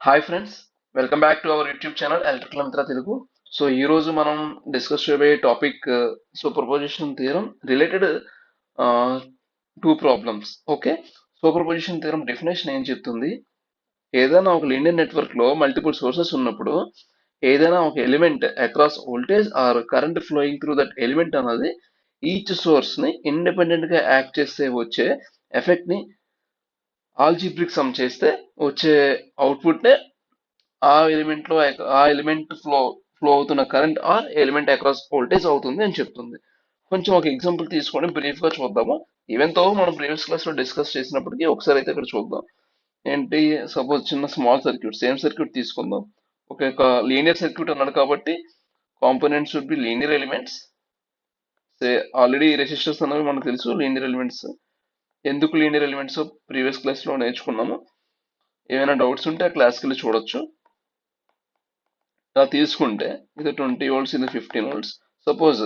Hi friends, welcome back to our YouTube channel electrical Mantra Telugu. So ఈ రోజు మనం discuss చేయబోయే topic superposition theorem related two problems. Okay, superposition theorem definition ఏం చెప్తుంది? ఏదైనా ఒక లీనియర్ నెట్వర్క్ లో మల్టిపుల్ సోర్సెస్ ఉన్నప్పుడు ఏదైనా ఒక element across voltage or current flowing through that element అన్నది ఈచ్ సోర్స్ ని ఇండిపెండెంట్ గా యాక్ట్ చేస్తే వచ్చే ఎఫెక్ట్ ని ఆల్జీబ్రిక్ సమ్ చేస్తే వచ్చే అవుట్పుట్ నే ఆ ఎలిమెంట్ లో ఆ ఎలిమెంట్ ఫ్లో అవుతున్న current are element across voltage అవుతుంది అని చెప్తుంది. కొంచెం ఒక ఎగ్జాంపుల్ తీసుకొని బ్రీఫ్ గా చూద్దాము. ఈవెన్ తో మనం ప్రీవియస్ క్లాస్ లో డిస్కస్ చేసినప్పటికీ ఒకసారి అయితే ఇక్కడ చూద్దాం. ఏంటి, సపోజ్ చిన్న స్మాల్ సర్క్యూట్, సేమ్ సర్క్యూట్ తీసుకుందాం. ఒక లీనియర్ సర్క్యూట్ అన్నాడు కాబట్టి components should be linear elements. Already resistors అన్నవి మనకు తెలుసు లీనియర్ ఎలిమెంట్స్. ఎందుకు లీనియర్ ఎలిమెంట్స్ ప్రీవియస్ క్లాస్ లో నేర్చుకున్నాము. ఏమైనా డౌట్స్ ఉంటే ఆ క్లాస్కి వెళ్ళి చూడొచ్చు. ఇలా తీసుకుంటే ఇది 20 వోల్ట్స్, ఇది 15 వోల్ట్స్. సపోజ్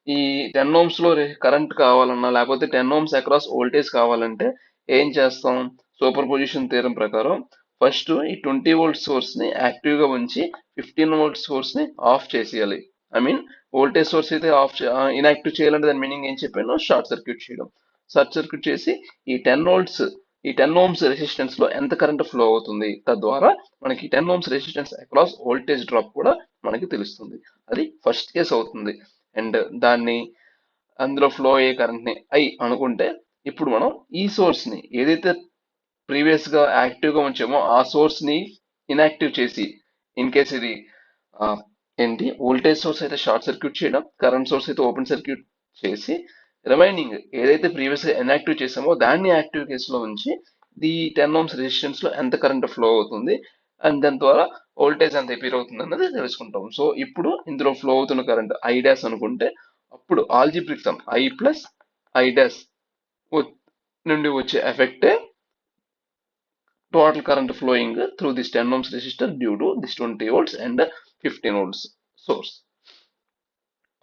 ఈ 10 ohms లో కరెంట్ కావాలన్నా లేకపోతే 10 ohms అక్రాస్ వోల్టేజ్ కావాలంటే ఏం చేస్తాం? సూపర్ పొజిషన్ థియరం ప్రకారం ఫస్ట్ ఈ 20 వోల్ట్ సోర్స్ ని యాక్టివ్ గా ఉంచి 15 వోల్ట్ సోర్స్ ని ఆఫ్ చేసేయాలి. ఐ మీన్ వోల్టేజ్ సోర్స్ అయితే ఇన్యాక్టివ్ చేయాలంటే దాని మీనింగ్ ఏం చెప్పాను? షార్ట్ సర్క్యూట్ చేయడం. షార్ట్ సర్క్యూట్ చేసి ఈ 10 వోల్ట్స్ ఈ 10 ohms రెసిస్టెన్స్ లో ఎంత కరెంట్ ఫ్లో అవుతుంది, తద్వారా మనకి 10 ohms resistance across voltage drop కూడా మనకి తెలుస్తుంది. అది ఫస్ట్ కేస్ అవుతుంది. అండ్ దాన్ని అందులో ఫ్లో అయ్యే కరెంట్ ని ఐ అనుకుంటే ఇప్పుడు మనం ఈ సోర్స్ ని ఏదైతే ప్రీవియస్ గా యాక్టివ్ గా ఉంచామో ఆ సోర్స్ ని ఇన్యాక్టివ్ చేసి, ఇన్ కేస్ ఇది ఆ, ఏంటి వోల్టేజ్ సోర్స్ అయితే షార్ట్ సర్క్యూట్ చేయడం, కరెంట్ సోర్స్ అయితే ఓపెన్ సర్క్యూట్ చేసి రిమైనింగ్ ఏదైతే ప్రీవియస్ గా ఇన్యాక్టివ్ చేసామో దాన్ని యాక్టివ్ కేసులో ఉంచి ది 10 ohms రెసిస్టెన్స్ లో ఎంత కరెంట్ ఫ్లో అవుతుంది అండ్ దాని ద్వారా వోల్టేజ్ ఎంత ఎపీర్ అవుతుంది అన్నది తెలుసుకుంటాం. సో ఇప్పుడు ఇందులో ఫ్లో అవుతున్న కరెంట్ ఐ డాష్ అనుకుంటే అప్పుడు algebraic some I plus I dash నుండి వచ్చే ఎఫెక్టే total current flowing through this 10 ohms resistor due to this 20 volts and 15 volts source.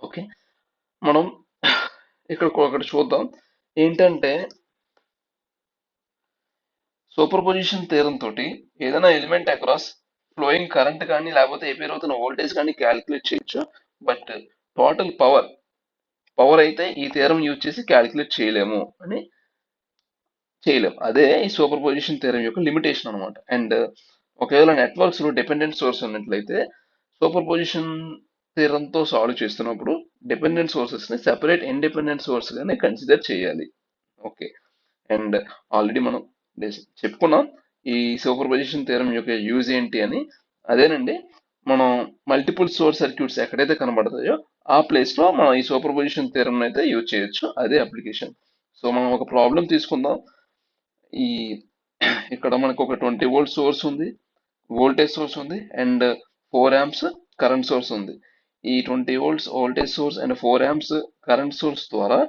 Okay, మనం ఇక్కడ ఒకటి చూద్దాం. ఏంటంటే సూపర్ పొజిషన్ థియరం తోటి ఏదైనా ఎలిమెంట్ అక్రాస్ ఫ్లోయింగ్ కరెంట్ కానీ లేకపోతే ఎపేర్ అవుతున్న వోల్టేజ్ కానీ క్యాలిక్యులేట్ చేయొచ్చు. బట్ టోటల్ పవర్ అయితే ఈ థియరం యూజ్ చేసి క్యాలిక్యులేట్ చేయలేము అని చేయలేం. అదే ఈ సూపర్ పొజిషన్ థియరం యొక్క లిమిటేషన్ అనమాట. అండ్ ఒకవేళ నెట్వర్క్స్ లో డిపెండెంట్ సోర్స్ ఉన్నట్లయితే సూపర్ పొజిషన్ థియరం తో సాల్వ్ చేస్తున్నప్పుడు డిపెండెంట్ సోర్సెస్ ని సెపరేట్ ఇండిపెండెంట్ సోర్స్ గానే కన్సిడర్ చేయాలి. ఓకే, అండ్ ఆల్రెడీ మనం చెప్పుకున్నాం ఈ సూపర్ పొజిషన్ థియరం యొక్క యూజ్ ఏంటి అని. అదేనండి, మనం మల్టిపుల్ సోర్స్ సర్క్యూట్స్ ఎక్కడైతే కనబడతాయో ఆ ప్లేస్ లో మనం ఈ సూపర్ పొజిషన్ థియరం అయితే యూజ్ చేయొచ్చు. అదే అప్లికేషన్. సో మనం ఒక ప్రాబ్లం తీసుకుందాం. ఈ ఇక్కడ మనకు ఒక 20 వోల్ట్ సోర్స్ ఉంది, వోల్టేజ్ సోర్స్ ఉంది అండ్ 4 amps కరెంట్ సోర్స్ ఉంది. ఈ 20 volts voltage source and 4 amps current source ద్వారా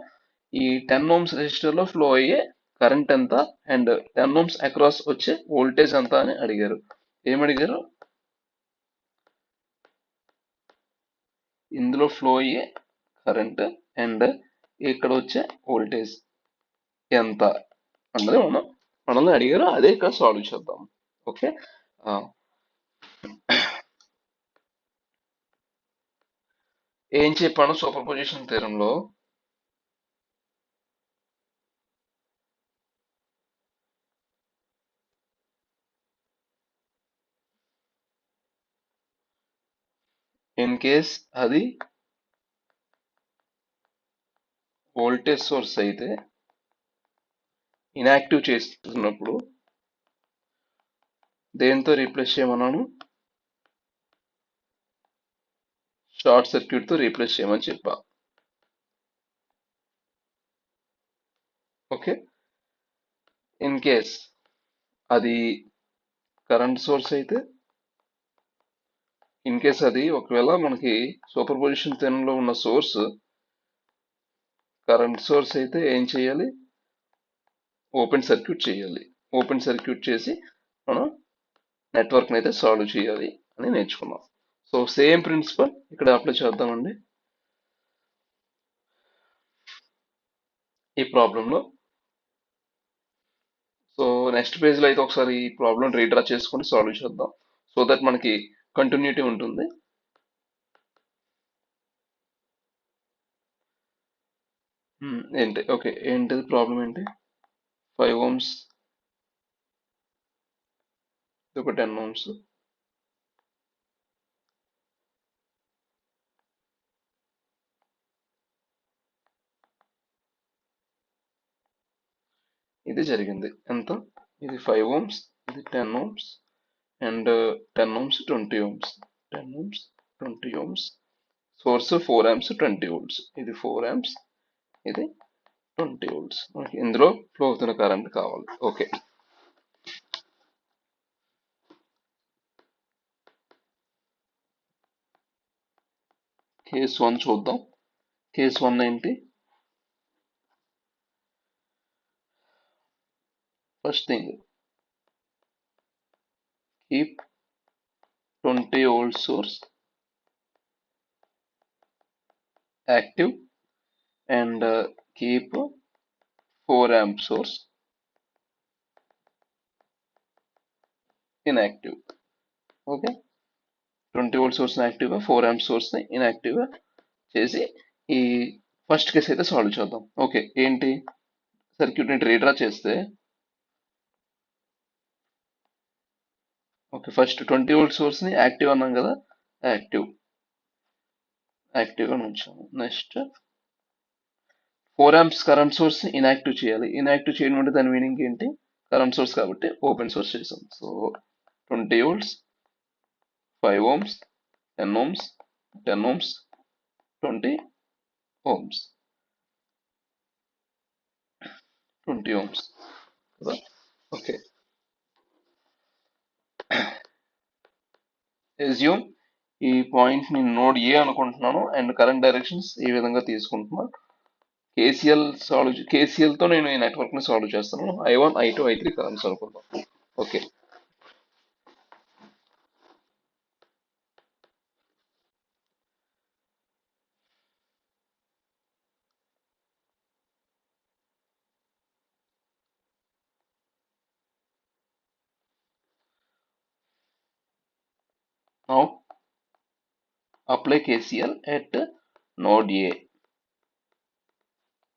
ఈ 10 ohms రెసిస్టర్ లో ఫ్లో అయ్యే కరెంట్ ఎంత అండ్ 10 ohms అక్రాస్ వచ్చే వోల్టేజ్ ఎంత అని అడిగారు. ఏమడిగారు? ఇందులో ఫ్లో అయ్యే కరెంట్ అండ్ ఇక్కడ వచ్చే వోల్టేజ్ ఎంత అన్నది మనల్ని అడిగారు. అదే ఇక్కడ సాల్వ్ చేద్దాం. ఓకే, ఏం చెప్పాను సూపర్ పొజిషన్ థియరంలో? ఇన్ కేస్ అది వోల్టేజ్ సోర్స్ అయితే ఇన్యాక్టివ్ చేస్తున్నప్పుడు దేంతో రీప్లేస్ చేయమన్నాను? షార్ట్ సర్క్యూట్ తో రీప్లేస్ చేయమని చెప్పా. ఓకే, ఇన్ కేస్ అది కరెంట్ సోర్స్ అయితే, ఇన్ కేస్ అది ఒకవేళ మనకి సూపర్ పొజిషన్ థియరంలో ఉన్న సోర్స్ కరెంట్ సోర్స్ అయితే ఏం చేయాలి? ఓపెన్ సర్క్యూట్ చేయాలి. ఓపెన్ సర్క్యూట్ చేసి మనం నెట్వర్క్ అయితే సాల్వ్ చేయాలి అని నేర్చుకున్నాం. సో సేమ్ ప్రిన్సిపల్ ఇక్కడ అప్లై చేద్దామండి ఈ ప్రాబ్లంలో. సో నెక్స్ట్ పేజ్ లో అయితే ఒకసారి ఈ ప్రాబ్లం రీడ్రా చేసుకొని సాల్వ్ చేద్దాం. సో దట్ మనకి కంటిన్యూటీ ఉంటుంది. ఏంటి ఓకే ఏంటిది ప్రాబ్లం ఏంటి? 5 ohms ఇది ఒక 10 ohms. ఇది జరిగింది ఎంత? ఇది 5 ohms, ఇది 10 ohms, and 10 ohms 20 ohms, 10 ohms 20 ohms, source 4 amps 20 volts, ఇది 4 amps, ఇది 20 volts. మనకి ఇందులో ఫ్లో అవుతున్న కరెంట్ కావాలి. ఓకే, కేస్ 1 చూద్దాం. కేస్ 1 ఏంటి? First thing, keep 20 volt source active and keep 4 amp source inactive. Okay, 20 volt source యాక్టివ్గా 4 amp సోర్స్ని ఇన్యాక్టివ్గా చేసి ఈ ఫస్ట్ కేసు అయితే సాల్వ్ చేద్దాం. ఓకే, ఏంటి సర్క్యూట్ని రీడ్రా చేస్తే ఓకే ఫస్ట్ 20 volt సోర్స్ని యాక్టివ్ అన్నాం కదా, యాక్టివ్గా ఉంచాము. Next 4 amps current source inactive చేయాలి. ఇన్యాక్టివ్ చేయడం అంటే దాని మీనింగ్ ఏంటి? కరెంట్ సోర్స్ కాబట్టి ఓపెన్ సోర్స్ చేసాం. So 20 volts, 5 ohms, 10 ohms, 10 ohms, 20 ohms, 20 ohms కదా. ఓకే, ఎస్యూమ్ ఈ పాయింట్ ని నోడ్ ఏ అనుకుంటున్నాను అండ్ కరెంట్ డైరెక్షన్స్ ఈ విధంగా తీసుకుంటున్నాను. కేసీఎల్ తో నేను ఈ నెట్వర్క్ ని సాల్వ్ చేస్తాను. I1, I2, I3 కరెంట్స్ అనుకుందాం. Okay, now apply KCL at node A.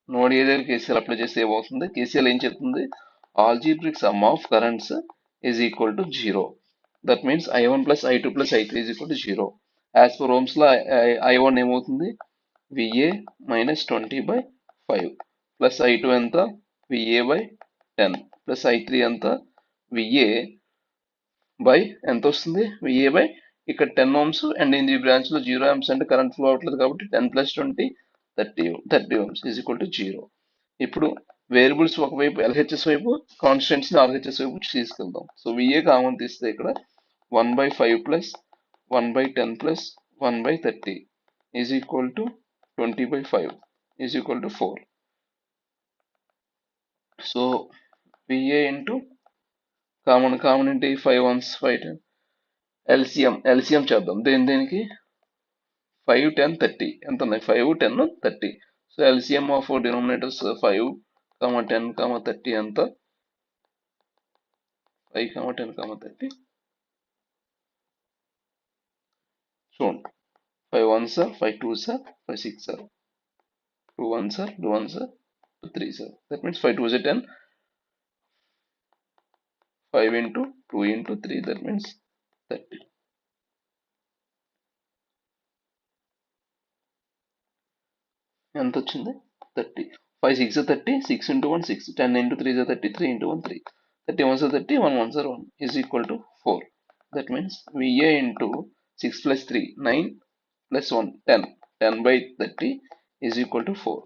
Node A దగ్గర KCL అప్లై చేస్తే ఏమవుతుంది? KCL ఏం చెప్తుంది? Algebraic sum of currents is equal to 0. That means I1 plus I2 plus I3 is equal to 0. As per Ohm's లో I1 ఏమవుతుంది? VA minus 20/5 plus I2 ఎంత? VA/10 plus I3 ఎంత? VA by ఎంత వస్తుంది? VA by ఇక్కడ 10 ohms and ఈ branch లో 0 amps అంటే కరెంట్ ఫ్లో అవ్వట్లేదు కాబట్టి 10 plus 20 30 ohms is equal to 0. ఇప్పుడు వేరియబుల్స్ ఒకవైపు LHS వైపు, కాన్స్టెంట్స్ ని RHS వైపు తీసుకెళ్దాం. సో VA కామన్ తీస్తే ఇక్కడ 1/5 plus 1/10 plus 1/30 is equal to 20/5 is equal to 4. So VA into common ఏంటి? 5 1s 5 10. ఎల్సిఎం చేద్దాం. దేనికి 5 10 30 ఎంత ఉన్నాయి? 5 10 30. సో ఎల్సిఎం ఆఫ్ డినామినేటర్స్ 5 10 30 ఎంత? 5 10 30 చూడండి. 5 1s 5 2s 5 6 2 1s 2 1s 2 3s. That means 5 2s 10, 5 into 2 into 3, that means 30. ఎంత వచ్చింది? 30. 5 6 30, 6 into 1 6, 10 into 3 is 30, 3 into 1 3, 30 1s 30, 1 1s 1 is equal to 4. That means VA into 6 plus 3 9 plus 1 10, 10/30 is equal to 4.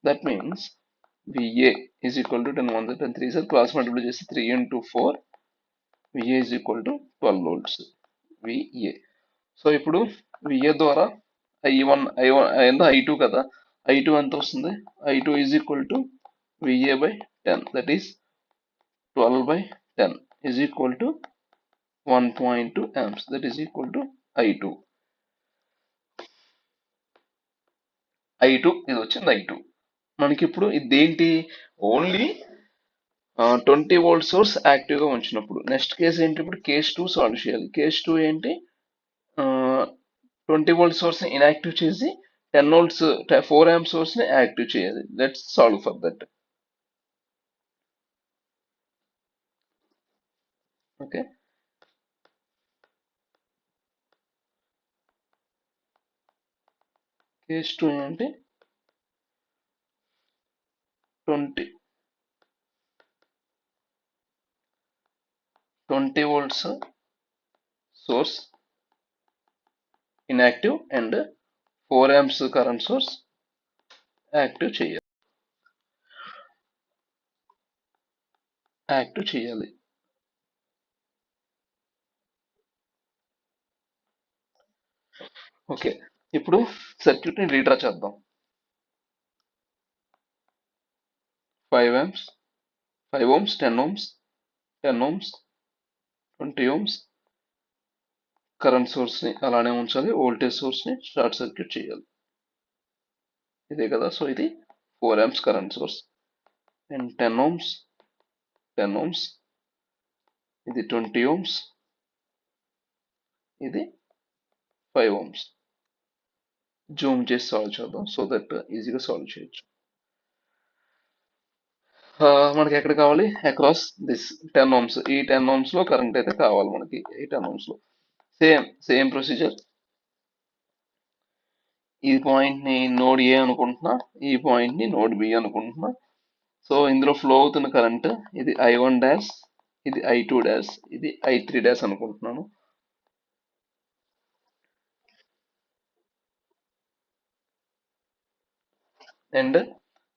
That means VA is equal to 10 1s 10 3s cross multiply చేస్తే 3 into 4, VA is equal to 12 volts. VA. So ఇప్పుడు VA ద్వారా I1 ఎంత? I2 కదా. I2 ఎంత వస్తుంది? I2 is equal to VA/10, that is 12/10 is equal to 1.2 amps, that is equal to I2. I2 ఇది వచ్చింది I2. మనకి ఇప్పుడు ఇదేంటి? ఓన్లీ 20 వోల్ట్ సోర్స్ యాక్టివ్గా ఉంచినప్పుడు నెక్స్ట్ కేసు ఏంటి, ఇప్పుడు కేస్ 2 సాల్వ్ చేయాలి. కేస్ 2 ఏంటి, 20 వోల్ట్ సోర్స్ ని ఇన్యాక్టివ్ చేసి 10 వోల్ట్స్ 4 ఆంప్ సోర్స్ ని యాక్టివ్ చేయాలి. Let's solve for that. Okay, case 2 ఏంటి, 20 volts source inactive and 4 amps current source active చేయాలి. ఓకే, ఇప్పుడు సర్క్యూట్ ని రీడ్రా చేద్దాం. 5 amps, 5 ohms, 10 ohms, 10 ohms, 20 ohms current source ని అలానే ఉంచాలి. వోల్టేజ్ సోర్స్ ని షార్ట్ సర్క్యూట్ చేయాలి. ఇదే కదా, సో ఇది 4 amps current source and 10 ohms, 10 ohms, ఇది 20 ohms, ఇది 5 ohms. జూమ్ చేసి సాల్వ్ చేద్దాం సో దట్ ఈజీగా సాల్వ్ చేయొచ్చు. మనకి ఎక్కడ కావాలి, అక్రాస్ దిస్ 10 ohms, ఈ 10 ohms లో కరెంట్ అయితే కావాలి మనకి. ఈ 10 ohms లో సేమ్ ప్రొసీజర్. ఈ పాయింట్ ని నోడ్ ఏ అనుకుంటున్నా, ఈ పాయింట్ ని నోడ్ బి అనుకుంటున్నా. సో ఇందులో ఫ్లో అవుతున్న కరెంట్ ఇది I1 డాష్, ఇది I2 డాష్, ఇది I3 డాష్ అనుకుంటున్నాను. అండ్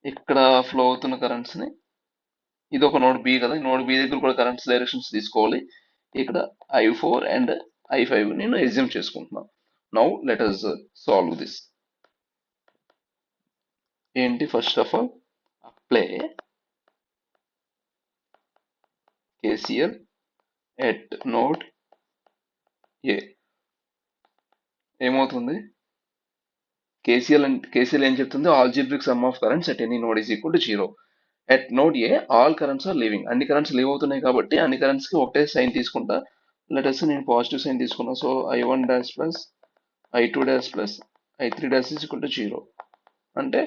ఇక్కడ ఫ్లో అవుతున్న కరెంట్స్ ని, ఇది ఒక నోడ్ బి కదా, నోడ్ బి దగ్గర కూడా కరెంట్స్ డైరెక్షన్స్ తీసుకోవాలి. ఇక్కడ I4 అండ్ I5 నేను ఎగ్జామ్ చేసుకుంటున్నాను. Now let us solve this. ఏంటి, first of all apply KCL at node A. ఏమవుతుంది, KCL ఏం చెప్తుంది, algebraic sum of currents at any node is equal to 0. At node A all currents are leaving, అన్ని currents leave అవుతున్నాయి కాబట్టి అన్ని currents కి ఒకటే సైన్ తీసుకుంటా. లెటర్స్ నేను పాజిటివ్ సైన్ తీసుకున్నా. So I1 dash plus I2 dash plus I3 dash is equal to 0. అంటే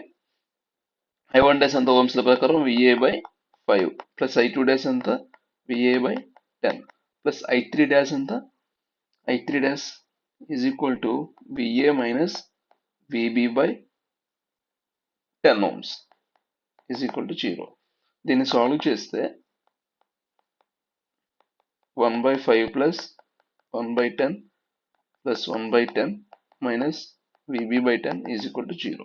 I1 డాష్ అంత ఓమ్స్ ల ప్రకారం VA/5 ప్లస్ I2 డాష్ అంత VA/10 ప్లస్ I3 డాష్ అంత I3 dash is equal to VA minus VB/10 ohms is equal to 0. దీన్ని solve చేస్తే 1/5 plus 1/10 plus 1/10 minus VB/10 is equal to 0.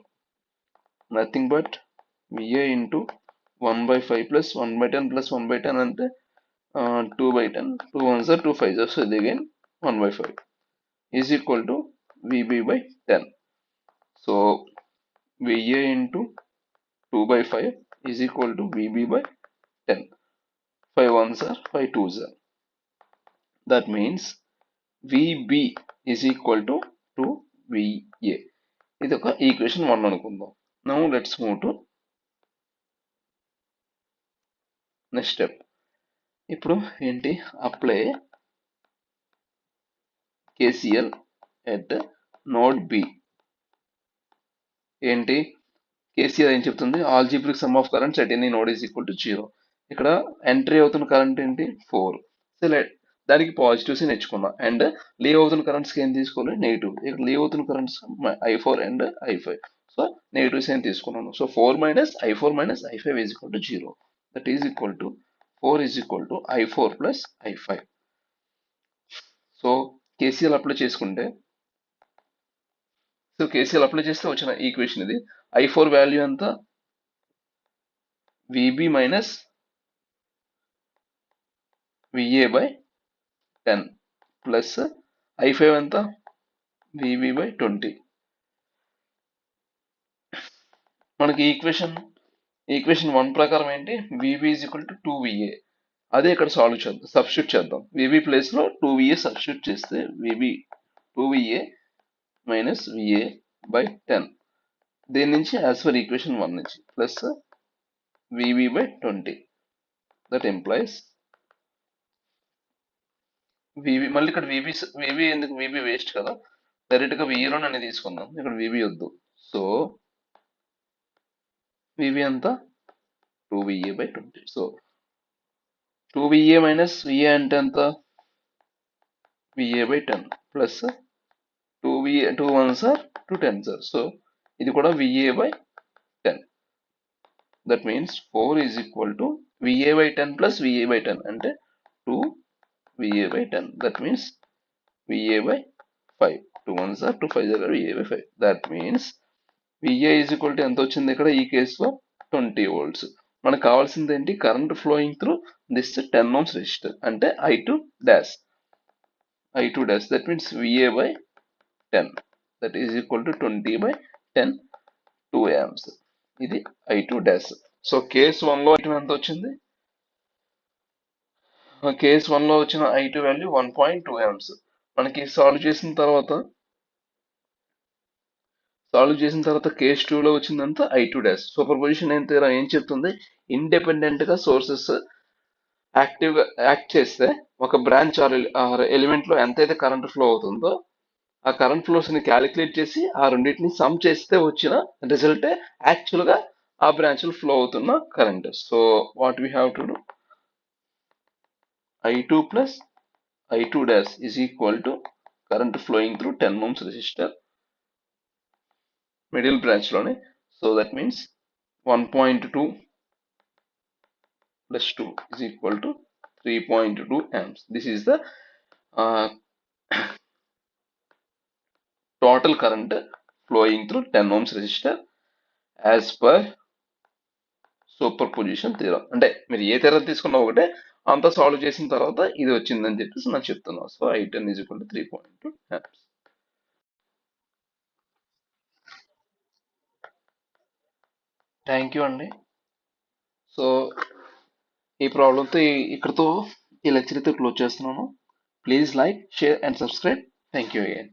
Nothing but VA into 1/5 plus 1/10 plus 1/10 అంటే 2/10, 2 ones are 2 5s, so again 1/5 is equal to VB/10. So VA into 2/5 is equal to VB/10. 5 ones are 5 2s are. That means VB is equal to VA. ఇది ఒక equation 1 అనుకుందాం. Now let's move to next step. ఇప్పుడు ఏంటి, apply KCL at node B. ఏంటి, KCL ఏం చెప్తుంది, algebraic sum of currents at any node is equal to 0. ఇక్కడ entry అవుతున్న కరెంట్ ఏంటి 4. సో దానికి పాజిటివ్స్ నేర్చుకున్నాం. అండ్ లీవ్ అవుతున్న కరెంట్స్కి ఏం తీసుకోవాలి, నెగిటివ్. ఇక్కడ లీవ్ అవుతున్న currents I4 and I5, so negatives ఏం తీసుకున్నాను. So 4 minus I4 minus I5 is equal to 0. That is equal to 4 is equal to I4 plus I5. So KCL apply చేసుకుంటే, so KCL apply చేస్తే వచ్చిన equation ఇది. I4 value ఎంత, VB minus VA/10 plus I5 ఎంత, VB/20. మనకి equation 1 ప్రకారం ఏంటి, VB is equal to 2VA. అదే ఇక్కడ సాల్వ్ చేద్దాం, సబ్స్టిట్యూట్ చేద్దాం. VB ప్లేస్ లో 2VA సబ్స్టిట్యూట్ చేస్తే VB 2VA మైనస్ VA/10. దీని నుంచి యాజ్ పర్ ఈక్వేషన్ 1 నుంచి ప్లస్ VB/20. దట్ ఎంప్లాయిస్ వివి. మళ్ళీ ఇక్కడ వివి ఎందుకు, వివి వేస్ట్ కదా, డైరెక్ట్ గా విఈలో అనే తీసుకుందాం, ఇక్కడ వివి వద్దు. సో వివి అంతా 2VA/20. So 2VA minus VA అంటే ఎంత, VA/10 plus 2VA, 2 1s are 2 10s are. So ఇది కూడా VA/10. That means 4 is equal to VA/10 plus VA/10 అంటే 2VA/10. That means VA/5. 2 1s are 2 5s are VA/5. That means VA is equal to ఎంత వచ్చింది ఇక్కడ ఈ కేసులో 20 volts. మనకు కావాల్సింది ఏంటి, current flowing through this 10 ohms resistor అంటే I2 dash. That means VA/10 that is equal to 20/10, 2 amps. ఇది I2 డాష్. సో కేస్ 1 లో ఎంత వచ్చింది, కేస్ 1 లో వచ్చిన I2 వాల్యూ 1.2 amps. మనకి సాల్వ్ చేసిన తర్వాత కేస్ 2 లో వచ్చిందంతా I2 డాష్. సూపర్ పొజిషన్ ఏం చెప్తుంది, ఇండిపెండెంట్ గా సోర్సెస్ యాక్ట్ చేస్తే ఒక బ్రాంచ్ ఆర్ ఎలిమెంట్ లో ఎంతైతే కరెంట్ ఫ్లో అవుతుందో ఆ కరెంట్ ఫ్లోస్ ని క్యాలిక్యులేట్ చేసి ఆ రెండింటిని సమ్ చేస్తే వచ్చిన రిజల్టే యాక్చువల్ గా ఆ బ్రాంచ్ లో ఫ్లో అవుతున్న current. So what we have to do, I2 plus I2 dash is equal to current flowing through 10 ohms resistor middle బ్రాంచ్ లోనే. So that means 1.2 plus 2 is equal to 3.2 amps. This is the total current flowing through 10 ohms resistor as per superposition theorem. అంటే మీరు ఏ theorem తీసుకున్నా ఒకటే, అంతా solve చేసిన తర్వాత ఇది వచ్చిందని చెప్పేసి నాకు చెప్తున్నాను. So I10 is equal to 3.2 amps. Thank you అండి. సో ఈ ప్రాబ్లంతో ఇక్కడతో ఈ లెక్చర్ అయితే క్లోజ్ చేస్తున్నాను. Please like, share and subscribe. Thank you again.